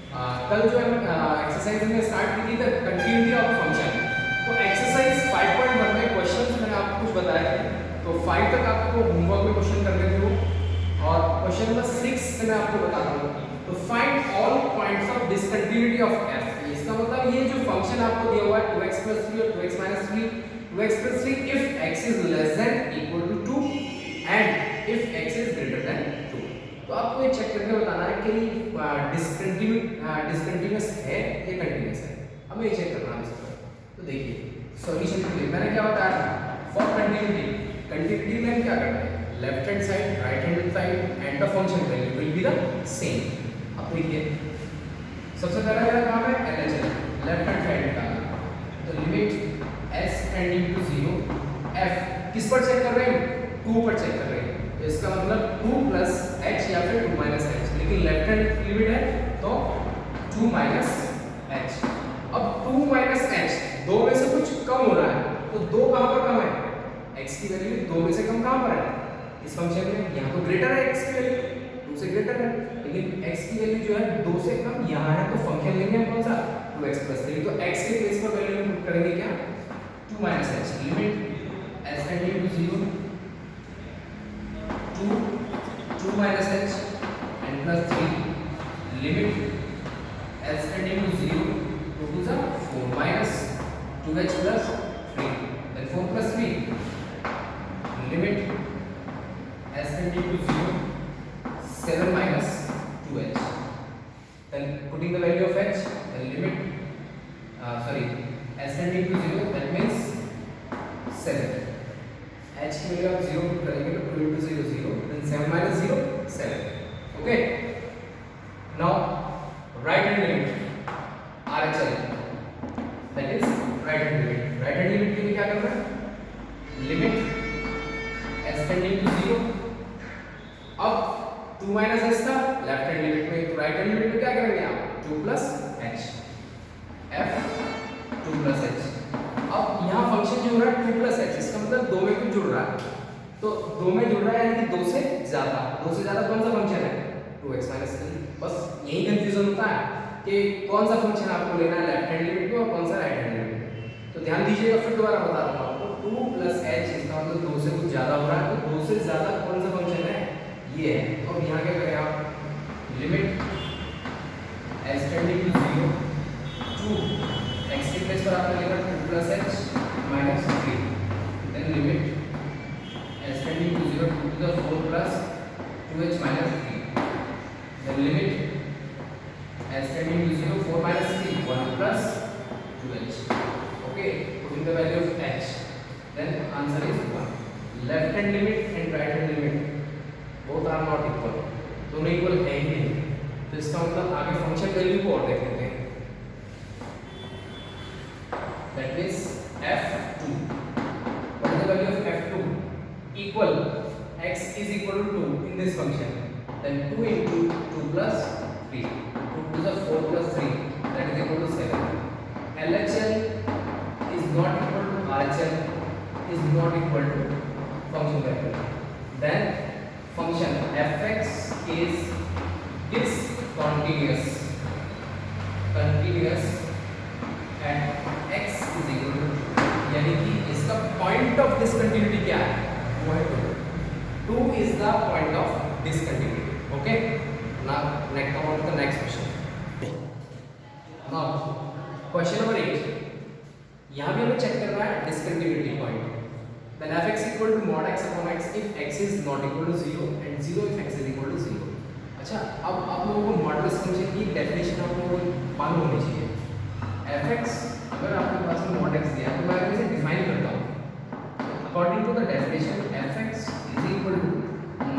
कल जो है एक्सरसाइज में स्टार्ट की थी द कंटिन्यूटी ऑफ फंक्शन। तो एक्सरसाइज 5.1 में क्वेश्चंस मैंने आपको कुछ बताए थे, तो 5 तक आपको होमवर्क में क्वेश्चन करने थे वो, और क्वेश्चन नंबर 6 से मैं आपको बता दूँ। तो find all points of discontinuity of F. इसका मतलब ये जो फंक्शन आपको दिया हुआ है 2x + 3 और 2x - 3, 2x + 3 if x is less than equal to 2 and if x is greater than 2। तो आपको ये चेक करके बताना है कि डिसकंटिन्यूअस है या कंटीन्यूअस है, हमें ये चेक करना है इस पर। तो देखिए सॉल्यूशन के लिए मैंने क्या बताया था, फॉर कंटिन्यूटी में क्या करते हैं, left hand side right hand side and the function value will be the same. अब देखिए सबसे पहला मेरा काम है LHS, लेफ्ट हैंड साइड का। तो limit s tending to 0 f किस पर चेक कर रहे हैं, 2 पर चेक कर रहे हैं। तो इसका मतलब 2 + h या फिर 2 - h, लेकिन लेफ्ट हैंड लिमिट है तो 2 - h। अब 2 - h दो में से कुछ कम हो रहा है, तो 2 कहां पर कम है, x की वैल्यू 2 में से कम कहां पर है इस फंक्शन में, यहां तो ग्रेटर है x की वैल्यू 2 से ग्रेटर है, लेकिन x की वैल्यू जो है 2 से कम यहां है, तो फंक्शन लेंगे हम कौन सा 2x + 3। तो x के प्लेस पर वैल्यू पुट करेंगे क्या 2 - h, limit s tending to 0 2 2 - h and plus 3 limit s tending to 0 2 to the 4 minus 2h plus 3 then 4 plus 3 limit s tending to 0 7 minus 2h, then putting the value of h, then limit s tending to 0 that means 7, h की value आप 0 put करेंगे तो 2 into 0 0, then 7 minus 0 7। okay, now right hand limit RHL, that is right hand limit। right hand limit के लिए क्या करना है, limit s tending to 0। अब 2 minus h था लेफ्ट हैंड लिमिट में, तो राइट हैंड लिमिट में क्या करेंगे आप 2 plus h, f 2 plus h। अब यहाँ फंक्शन जो हो रहा है 2 plus h, इसका मतलब 2 में कुछ जुड़ रहा है, तो 2 में जुड़ रहा है यानी कि 2 से ज्यादा कौन सा फंक्शन है 2x - 3। बस यही कंफ्यूजन होता है कि कौन सा फंक्शन आपको लेना है लेफ्ट हैंड लिमिट में और कौन सा राइट हैंड लिमिट में। तो ध्यान दीजिएगा, फिर दोबारा बता रहा हूँ आपको, 2 plus h इसका मतलब 2 से कुछ ज्यादा हो रहा है, तो 2 से ज्यादा कौन सा फंक्शन है ये है। तो अब यहाँ क्या करें आप, limit s tending to 0 2 x के प्लेस पर आपने लिखा 2 plus h minus 3, then limit s tending to 0 2 to the 4 plus 2h minus 3, then limit s tending to 0 4 minus 3 1 plus 2h। okay, putting the value of h, then answer is 1। left hand limit and right hand limit both are not equal, दोनों equal है ही नहीं, तो इसका मतलब आगे function value को और देख लेते हैं। that means f2, what is the value of f2, equal x is equal to 2 in this function, then 2 into 2 plus 3 2 to the 4 plus 3 that is equal to 7। LHL is not equal to RHL is not equal to function value, then function fx is discontinuous at x is equal to 2, यानी कि इसका point of discontinuity क्या है, वो है 2 is the point of discontinuity। okay, now next come on to the next question। now question number 8, यहाँ भी हमें चेक करना है discontinuity point. then fx equal to mod x upon x if x is not equal to 0 and 0 if x is equal to 0। अच्छा, अब आप लोगों को मॉडुलस फंक्शन की डेफिनेशन आप लोगों को मालूम होनी चाहिए। fx अगर आपके पास में mod x दिया तो मैं इसे डिफाइन करता हूँ according to the definition fx is equal to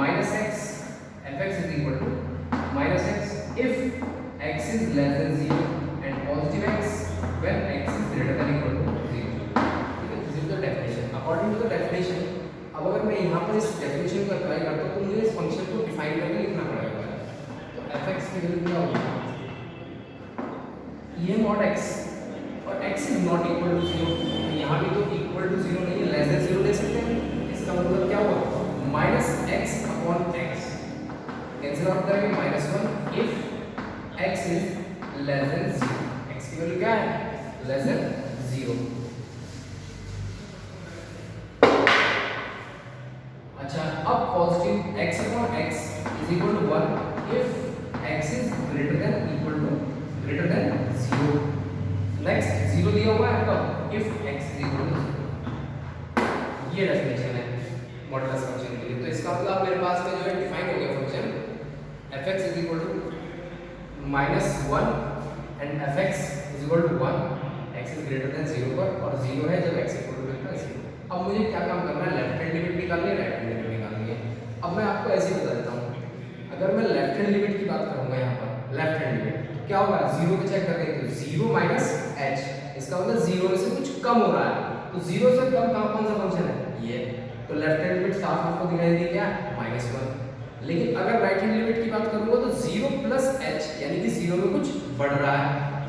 minus x, fx is equal to minus x if x is less than 0 and positive x when x is greater than equal to 0। ठीक है, this is the definition according to the definition. अब अगर मैं यहाँ पर इस definition को apply करता हूँ तो मुझे इस फंक्शन को डिफाइन करके लिखना पड़ेगा। तो fx की वैल्यू क्या होगी, ये mod x और x is not equal to 0, तो यहाँ भी तो इक्वल टू 0 नहीं है, लेस देन 0 ले सकते हैं। इसका मतलब क्या हुआ minus x upon x cancel out करेंगे -1 if x is less than 0, x की वैल्यू क्या है लेस देन 0। अच्छा, अब positive x upon x is equal to 1 if x is greater than equal to greater than 0। Next 0 दिया हुआ है आपका if x is equal to 0। ये डेफिनेशन है मॉडुलस फंक्शन के लिए। तो इसका मतलब मेरे पास में जो है डिफाइन हो गया function fx is equal to -1 and fx is equal to 1 x is greater than 0 पर, और 0 है जब x इक्वल टू 0। अब मुझे क्या काम करना है, लेफ्ट हैंड लिमिट निकालनी है, राइट हैंड लिमिट निकालनी है। अब मैं आपको ऐसे ही बता देता हूँ, अगर मैं लेफ्ट हैंड लिमिट की बात करूंगा यहाँ पर लेफ्ट हैंड लिमिट, तो क्या होगा 0 पे चेक करेंगे तो 0 माइनस h, इसका मतलब 0 से कुछ कम हो रहा है, तो 0 से कम कौन सा फंक्शन है ये, तो लेफ्ट हैंड लिमिट साफ आपको दिखाई दी क्या -1। लेकिन अगर राइट हैंड लिमिट की बात करूंगा तो 0 प्लस h यानी कि 0 में कुछ बढ़ रहा है,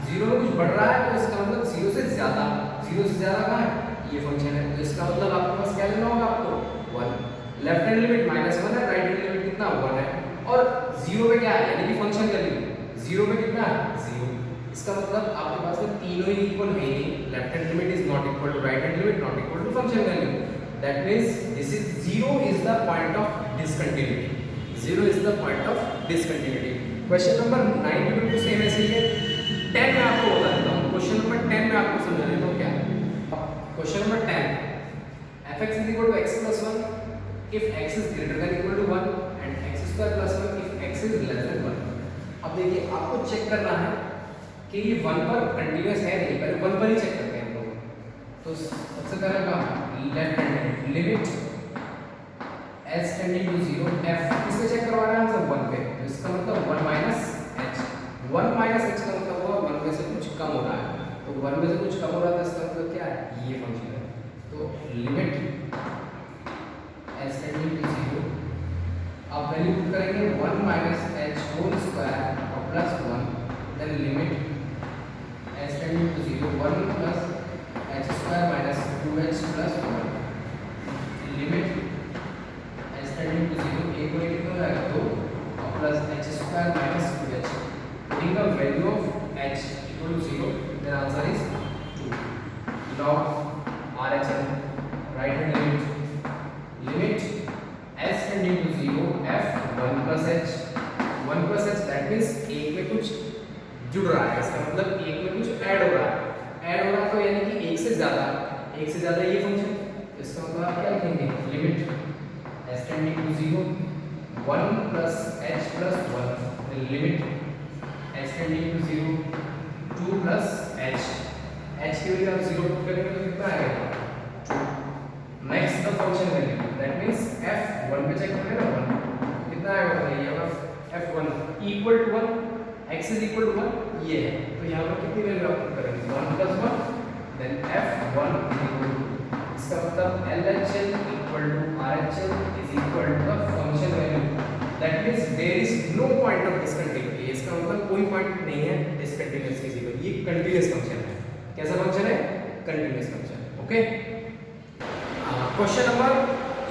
0 में कुछ बढ़ रहा है तो इसका मतलब 0 से ज्यादा, 0 से ज्यादा कहाँ है ये फंक्शन है, तो इसका मतलब आपके पास क्या लेना होगा आपको 1। लेफ्ट हैंड लिमिट -1 है, राइट हैंड लिमिट कितना 1 है, और 0 पे क्या है यानी कि फंक्शन वैल्यू 0 पे कितना है 0। इसका मतलब आपके पास में तीनों ही इक्वल है नहीं, left hand limit is not equal to right hand limit not equal to function value, that means this is 0 is the point of discontinuity, 0 is the point of discontinuity. Question number 9 भी बिल्कुल same ऐसे ही है। 10 में आपको बता देता हूं, question number 10 में आपको समझा देता हूं क्या है। Question number 10, fx is equal to x plus 1 if x is greater than equal to 1 and x square plus 1 if x is less than 1। अब देखिए आपको चेक करना है कि ये 1 पर कंटीन्यूअस है नहीं, पहले 1 पर ही चेक करते हैं हम लोग। तो सबसे पहले काम left hand limit s tending to 0 f किससे चेक करवाना है हमसे 1 पे, तो इसका मतलब 1 माइनस h, 1 माइनस h का मतलब हुआ 1 में से कुछ कम हो रहा है, तो 1 में से कुछ कम हो रहा है तो इसका मतलब क्या है ये फंक्शन है। तो लिमिट s टेंडिंग टू 0, अब वैल्यू पुट करेंगे 1 माइनस h होल स्क्वायर और plus 1, then limit s tending to 0 1 plus h square minus 2h plus 1, limit s tending to 0 एक को कितना हो जाएगा 2 और plus h square minus 2h, putting the value of h equal to 0, then answer is 2। log RHS right hand limit s tending to 0 f 1 plus h that means एक में कुछ जुड़ रहा है, इसका मतलब एक में कुछ ऐड हो रहा है, ऐड हो रहा है तो यानी कि एक से ज्यादा ये फंक्शन, इसका मतलब आप क्या लिखेंगे limit s tending to 0 1 plus h plus 1, limit s tending to 0 2 plus h की वैल्यू आप 0 पुट करेंगे तो कितना आएगा 2। Next the function value that means f 1 पे चेक करेंगे ना 1 कितना आएगा बताइए, यहाँ पर f1 equal to 1 x is equal to 1 ये है, तो यहाँ पर कितनी वैल्यू आप पुट करेंगे 1 plus 1 then f1 equal to, इसका मतलब LHL equal to RHL is equal to the function value, that means there is no point of discontinuity, इसका मतलब कोई पॉइंट नहीं है डिसकंटिन्यूअस किसी पर, ये कंटीन्यूअस फंक्शन है। कैसा फंक्शन है continuous function, okay. Question number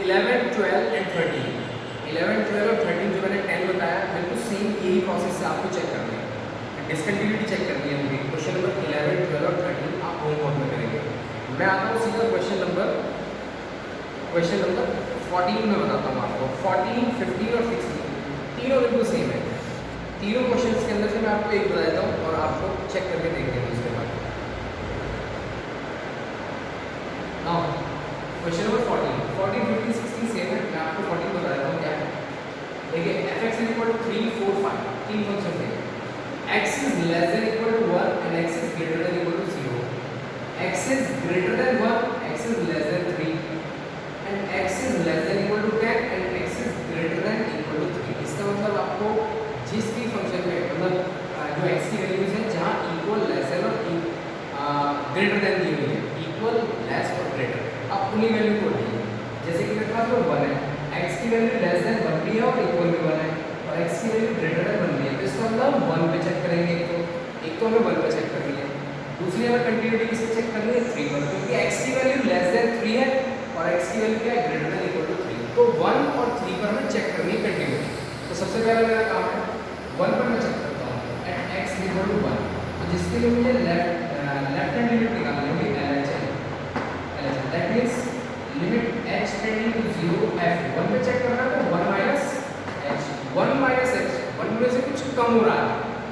11 12 and 13, 11 12 और 13 जो मैंने 10 बताया बिल्कुल सेम यही प्रोसेस से आपको चेक करना है, डिसकंटिन्यूटी चेक करनी है मुझे। क्वेश्चन नंबर 11 12 और 13 आप होमवर्क में करेंगे। मैं आता हूँ सीधा क्वेश्चन नंबर 14 में बताता हूँ आपको। 14 15 और 16 तीनों बिल्कुल सेम है, तीनों क्वेश्चंस के अंदर से मैं आपको एक बता देता हूँ और आपको चेक करके देखेंगे उसके बाद। नाउ क्वेश्चन नंबर 14 15 16 सेम है, मैं आपको 14 बता देता हूँ क्या है। देखिए fx इज इक्वल टू 3 4 5 तीन फंक्शन है, x is less than equal to 1 and x is greater than equal to 0, x is greater than 1 x is less than 3 and x is less than equal to 10 and x is greater than equal to 3। इसका मतलब आपको जिस भी function में मतलब जो x की values है जहाँ इक्वल लेस देन और ग्रेटर देन दी हुई है, इक्वल लेस और ग्रेटर, आप उन्हीं वैल्यू को लीजिए। जैसे कि मेरे पास 1 है, x की वैल्यू लेस देन 1 भी है और इक्वल भी 1 है और x की वैल्यू ग्रेटर देन 1 भी है, तो इसका मतलब 1 पे चेक करेंगे, एक तो हमें 1 पे चेक करनी है, दूसरी हमें कंटीन्यूटी किससे चेक करनी है 3 पर, क्योंकि x की वैल्यू लेस देन 3 है और x की वैल्यू क्या है ग्रेटर देन इक्वल टू 3, तो 1 और 3 पर हमें चेक करनी है कंटीन्यूटी। तो सबसे पहले मेरा काम है 1 पर मैं चेक करता हूँ एट x इक्वल टू 1, जिसके लिए मुझे लेफ्ट हैंड लिमिट निकालनी होगी LHL, that means limit h tending to 0 f 1 पे चेक करना है तो 1 माइनस h 1 में से कुछ कम हो रहा है,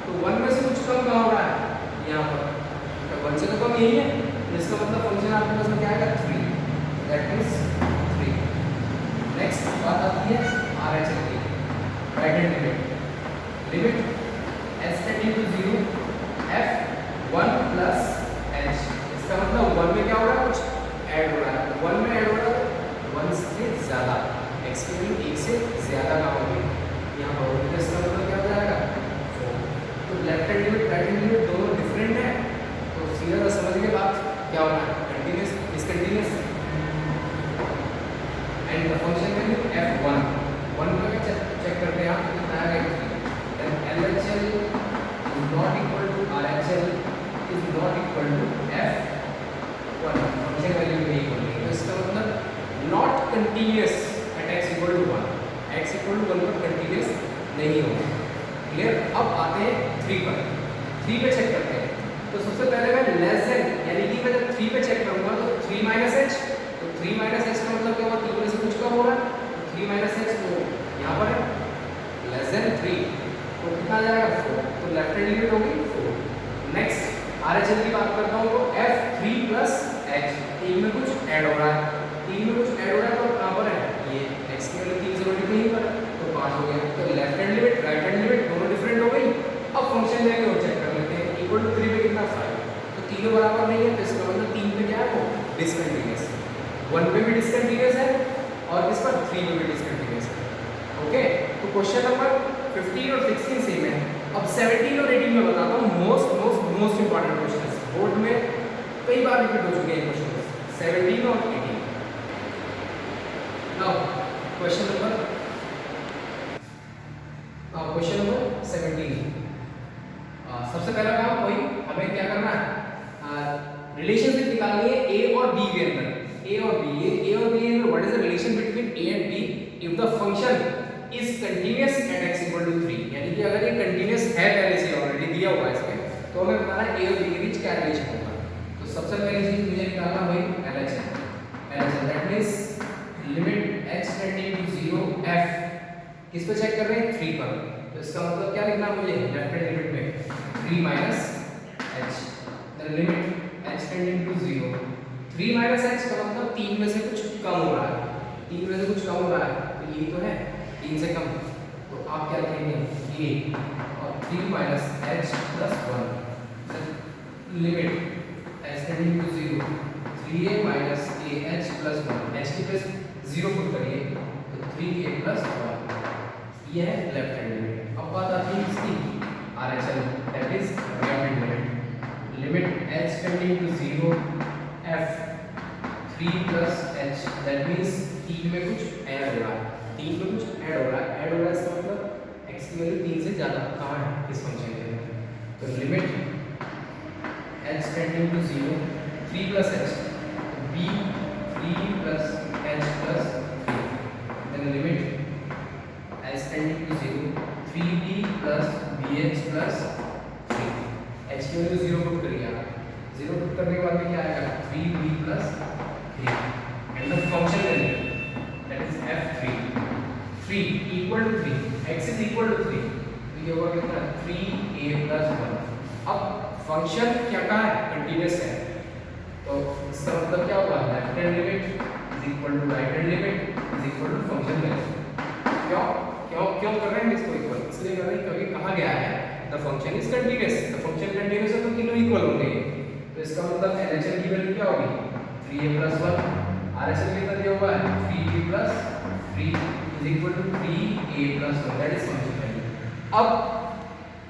तो 1 में से कुछ कम कहाँ हो रहा है यहाँ पर, तो 1 से तो कम यही है, तो इसका मतलब फंक्शन आपके पास में क्या आएगा 3, दैट मींस 3। नेक्स्ट बात आती है RHL की, right hand limit h tending to 0 f 1 plus h, इसका मतलब 1 में क्या हो रहा है, कुछ ऐड हो रहा है, 1 में ऐड हो रहा है 1 से ज़्यादा, x की वैल्यू 1 से ज़्यादा का होगी यहाँ पर, तो इसका मतलब क्या हो जाएगा 4। तो left hand limit right hand limit दोनों डिफरेंट है, तो सीधा सा समझ के बात क्या होना है, continuous discontinuous, and the function value f1 1 पे चेक करते हैं आप, कितना आएगा 3, then LHL is not equal to RHL is not equal to f1, function value नहीं होगी, तो इसका मतलब not continuous at x equal to 1, x equal to 1 पर कंटीन्यूअस नहीं होगा। क्लियर। अब आते हैं 3 पर, 3 पे चेक करते हैं, तो सबसे पहले मैं लेस देन, यानी कि मैं जब 3 पे चेक करूंगा तो 3 माइनस h, तो 3 माइनस h का मतलब क्या होगा, 3 में से कुछ कम हो रहा है, तो 3 माइनस h तो यहाँ पर है लेस देन 3, तो कितना आ जाएगा 4, तो लेफ्ट हैंड लिमिट होगी 4। नेक्स्ट RHL की बात करता हूँ, तो f3 प्लस h, 3 में कुछ ऐड हो रहा है, 3 में कुछ ऐड हो रहा है, तो कहाँ पर है ये x की वैल्यू 3 से बड़ी नहीं पर, तो 5 हो गया, तो left hand limit right hand limit दोनों डिफरेंट हो गई। अब फंक्शन वैल्यू चेक कर लेते हैं, इक्वल टू 3 पे कितना 5, तो तीनों बराबर नहीं है, तो इसका मतलब 3 पे क्या है वो डिसकंटीन्यूअस, 1 पे भी डिसकंटीन्यूअस है और इस पर 3 पे भी डिसकंटीन्यूअस है। ओके, तो क्वेश्चन नंबर 15 और 16 सेम है। अब 17 और 18 में बताता हूँ मोस्ट इंपॉर्टेंट क्वेश्चन, बोर्ड में कई बार रिपीट हो चुके हैं क्वेश्चन 17 और 18। नाउ क्वेश्चन नंबर 17, सबसे पहला काम वही हमें क्या करना है, रिलेशनशिप निकालनी है a और b के अंदर, a और b के अंदर what is the relation between a and b if the function is continuous at x equal to 3, यानी कि अगर ये कंटीन्यूअस है पहले से ऑलरेडी दिया हुआ है इसमें, तो हमें बताना है a और b के बीच क्या रिलेशन होगा। तो सबसे पहली चीज मुझे निकालना वही LHL, that means limit h tending to 0 f, किस पे चेक कर रहे हैं 3 पर, तो इसका मतलब क्या लिखना मुझे लेफ्ट हैंड लिमिट में 3 minus h, the limit h tending to 0, 3 minus h का मतलब 3 में से कुछ कम हो रहा है, 3 में से कुछ कम हो रहा है, तो यही तो है 3 से कम, तो आप क्या लिखेंगे ये, और 3 minus h plus 1, limit h tending to 0 3a minus ah plus 1, h की प्लस 0 पुट करिए तो 3a प्लस 1, ये है लेफ्ट हैंड लिमिट। अब बात आती है इसकी RHL, that is right hand limit, limit h tending to 0 f 3 plus h, that means 3 में कुछ ऐड हो रहा है, 3 में कुछ ऐड हो रहा है, ऐड हो रहा है इसका मतलब x की वैल्यू 3 से ज़्यादा कहाँ है इस फंक्शन के अंदर, तो limit h tending to 0 3 plus h b 3 plus h plus 3, then limit h tending to 0 3b plus bh plus 3, h की वैल्यू 0 पुट करिए आप, 0 पुट करने के बाद में क्या आएगा 3b plus 3, and the function value that is f3 3 equal to 3, x is equal to 3, तो ये होगा कितना 3a प्लस 1। अब फंक्शन क्या कहा है कंटीन्यूअस है, तो इसका मतलब क्या होगा left hand limit is equal to right hand limit is equal to function value. क्यों क्यों क्यों कर रहे हैं इसको इक्वल, इसलिए कर रहे हैं क्योंकि कहा गया है the function is continuous, the function continuous है तो तीनों इक्वल होंगे, तो इसका मतलब LHL की वैल्यू क्या होगी 3a प्लस 1, RHL कितना दिया हुआ है 3b plus 3 is equal to 3a plus 1, that is function value. अब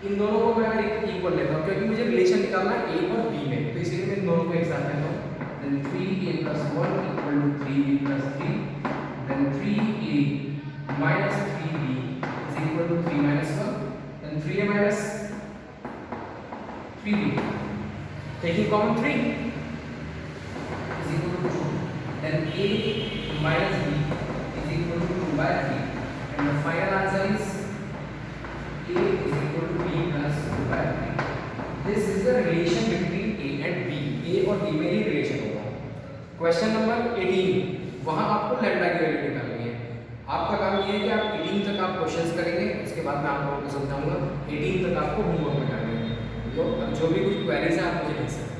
इन दोनों को मैं इक्वल लेता हूं क्योंकि मुझे रिलेशन निकालना है a और b में, तो इसलिए मैं इन दोनों को एक साथ लेता हूं, then 3a plus 1 equal to 3b plus 3, then 3a minus 3b is equal to 3 minus 1, then 3a minus 3b, taking common 3 is equal to 2, then a minus b is equal to 2 by 3, and the final answer is a is equal to b plus 2 by 3, this is the relation between A and B, A और B में ही रिलेशन होगा। Question number 18, वहां आपको lambda की value निकालनी है। आपका काम ये है कि आप 18 तक आप क्वेश्चंस करेंगे, उसके बाद मैं आप लोगों को समझाऊंगा। 18 तक आपको होमवर्क में करना है। तो जो भी कुछ क्वेरीज है आप मुझे लिख सकते हैं।